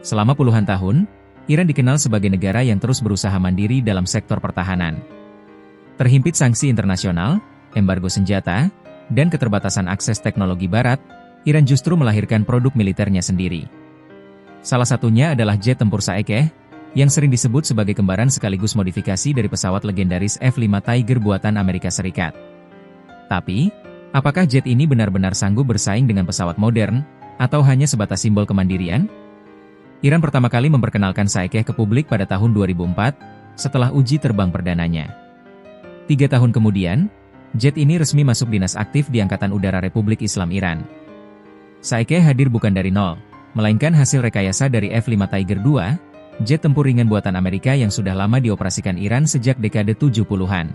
Selama puluhan tahun, Iran dikenal sebagai negara yang terus berusaha mandiri dalam sektor pertahanan. Terhimpit sanksi internasional, embargo senjata, dan keterbatasan akses teknologi barat, Iran justru melahirkan produk militernya sendiri. Salah satunya adalah jet tempur Saekeh, yang sering disebut sebagai kembaran sekaligus modifikasi dari pesawat legendaris F-5 Tiger buatan Amerika Serikat. Tapi, apakah jet ini benar-benar sanggup bersaing dengan pesawat modern, atau hanya sebatas simbol kemandirian? Iran pertama kali memperkenalkan Saekeh ke publik pada tahun 2004, setelah uji terbang perdananya. 3 tahun kemudian, jet ini resmi masuk dinas aktif di Angkatan Udara Republik Islam Iran. Saekeh hadir bukan dari nol, melainkan hasil rekayasa dari F-5 Tiger II, jet tempur ringan buatan Amerika yang sudah lama dioperasikan Iran sejak dekade 70-an.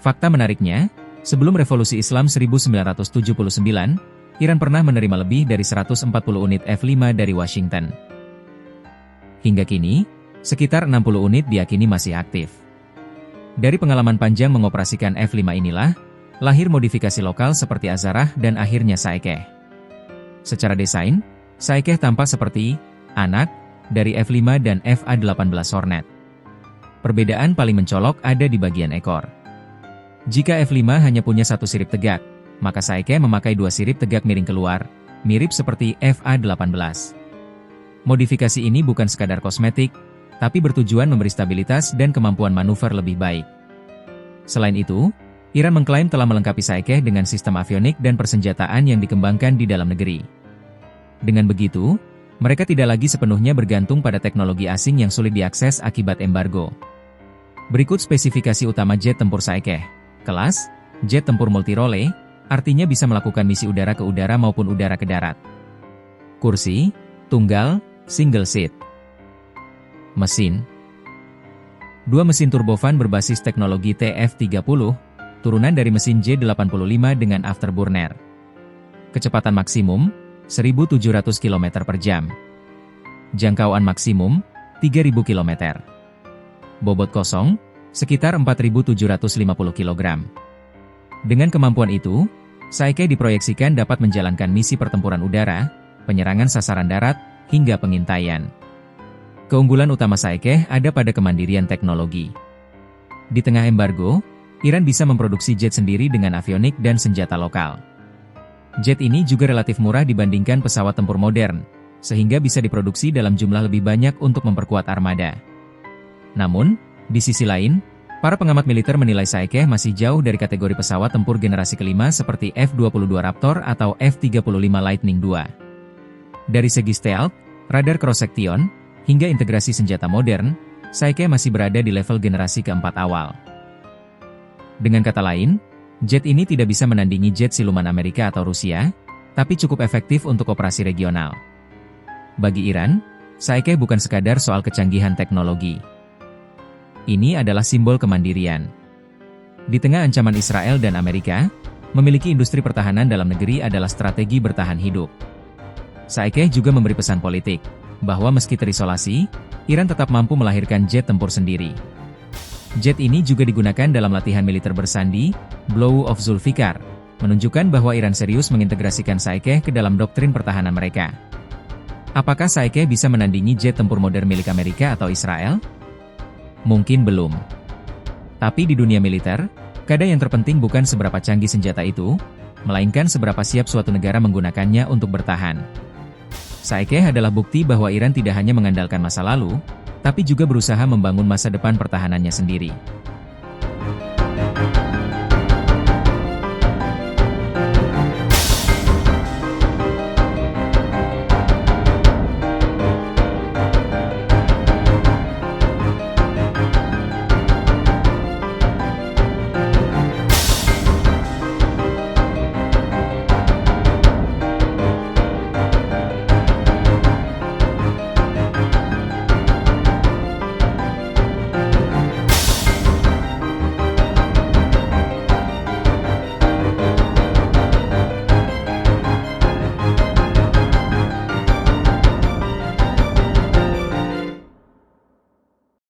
Fakta menariknya, sebelum Revolusi Islam 1979, Iran pernah menerima lebih dari 140 unit F-5 dari Washington. Hingga kini, sekitar 60 unit diyakini masih aktif. Dari pengalaman panjang mengoperasikan F-5 inilah, lahir modifikasi lokal seperti Azarah dan akhirnya Saekeh. Secara desain, Saekeh tampak seperti anak dari F-5 dan FA-18 Hornet. Perbedaan paling mencolok ada di bagian ekor. Jika F-5 hanya punya satu sirip tegak, maka Saekeh memakai 2 sirip tegak miring keluar, mirip seperti FA-18. Modifikasi ini bukan sekadar kosmetik, tapi bertujuan memberi stabilitas dan kemampuan manuver lebih baik. Selain itu, Iran mengklaim telah melengkapi Saekeh dengan sistem avionik dan persenjataan yang dikembangkan di dalam negeri. Dengan begitu, mereka tidak lagi sepenuhnya bergantung pada teknologi asing yang sulit diakses akibat embargo. Berikut spesifikasi utama jet tempur Saekeh. Kelas, jet tempur multirole, artinya bisa melakukan misi udara ke udara maupun udara ke darat. Kursi, tunggal, single seat. Mesin. 2 mesin turbofan berbasis teknologi TF30, turunan dari mesin J85 dengan afterburner. Kecepatan maksimum, 1.700 km per jam. Jangkauan maksimum, 3.000 km. Bobot kosong, sekitar 4.750 kg. Dengan kemampuan itu, Saekeh diproyeksikan dapat menjalankan misi pertempuran udara, penyerangan sasaran darat, hingga pengintaian. Keunggulan utama Saekeh ada pada kemandirian teknologi. Di tengah embargo, Iran bisa memproduksi jet sendiri dengan avionik dan senjata lokal. Jet ini juga relatif murah dibandingkan pesawat tempur modern, sehingga bisa diproduksi dalam jumlah lebih banyak untuk memperkuat armada. Namun, di sisi lain, para pengamat militer menilai Saekeh masih jauh dari kategori pesawat tempur generasi kelima seperti F-22 Raptor atau F-35 Lightning II. Dari segi stealth, radar cross-section, hingga integrasi senjata modern, Saekeh masih berada di level generasi keempat awal. Dengan kata lain, jet ini tidak bisa menandingi jet siluman Amerika atau Rusia, tapi cukup efektif untuk operasi regional. Bagi Iran, Saekeh bukan sekadar soal kecanggihan teknologi. Ini adalah simbol kemandirian. Di tengah ancaman Israel dan Amerika, memiliki industri pertahanan dalam negeri adalah strategi bertahan hidup. Saekeh juga memberi pesan politik, bahwa meski terisolasi, Iran tetap mampu melahirkan jet tempur sendiri. Jet ini juga digunakan dalam latihan militer bersandi, Blow of Zulfikar, menunjukkan bahwa Iran serius mengintegrasikan Saekeh ke dalam doktrin pertahanan mereka. Apakah Saekeh bisa menandingi jet tempur modern milik Amerika atau Israel? Mungkin belum. Tapi di dunia militer, kadang yang terpenting bukan seberapa canggih senjata itu, melainkan seberapa siap suatu negara menggunakannya untuk bertahan. Saekeh adalah bukti bahwa Iran tidak hanya mengandalkan masa lalu, tapi juga berusaha membangun masa depan pertahanannya sendiri.